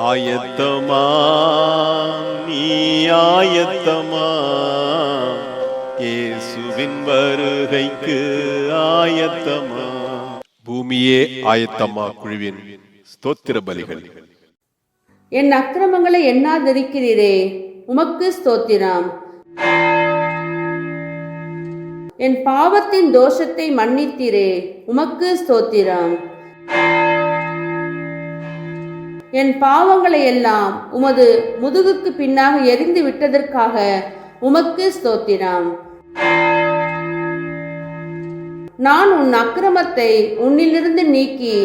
ஆயத்தமா நீ ஆயத்தமா, இயேசுவின் வருகைக்கு ஆயத்தமா. பூமியே ஆயத்தமா குழுவின் ஸ்தோத்திர பலிகள். என் அக்கிரமங்களை எண்ணாதிருக்கிறீரே, உமக்கு ஸ்தோத்திரம். என் பாவத்தின் தோஷத்தை மன்னித்தீரே, உமக்கு ஸ்தோத்திரம். என் பாவங்களை எல்லாம் உமது முதுகுக்கு பின்னாக எரிந்து விட்டதற்காக உமக்கு ஸ்தோத்திரம். நான் உன் அக்கிரமத்தை உன்னிலிருந்து நீக்கி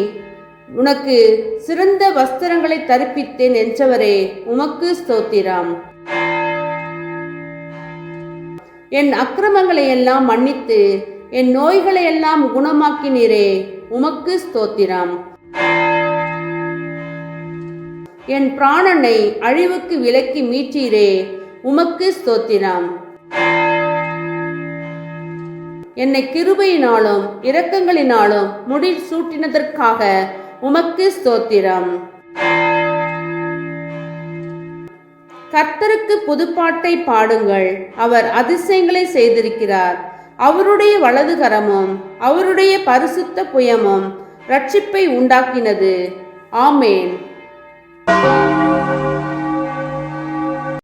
உனக்கு சிறந்த வஸ்திரங்களை தரிப்பித்தேன் என்றவரே, உமக்கு ஸ்தோத்திரம். என் அக்கிரமங்களை எல்லாம் மன்னித்து என் நோய்களை எல்லாம் குணமாக்கினீரே, உமக்கு ஸ்தோத்திரம். என் பிராணனை அழிவுக்கு விலக்கி மீட்டீரே, உமக்கு ஸ்தோத்திரம். என்னை கிருபையினாலும் இரக்கங்களினாலும் முடி சூட்டினதற்காக உமக்கு ஸ்தோத்திரம். கர்த்தருக்கு புதுப்பாட்டை பாடுங்கள், அவர் அதிசயங்களை செய்திருக்கிறார். அவருடைய வலது கரமும் அவருடைய பரிசுத்த புயமும் இரட்சிப்பை உண்டாக்கினது. ஆமேன்.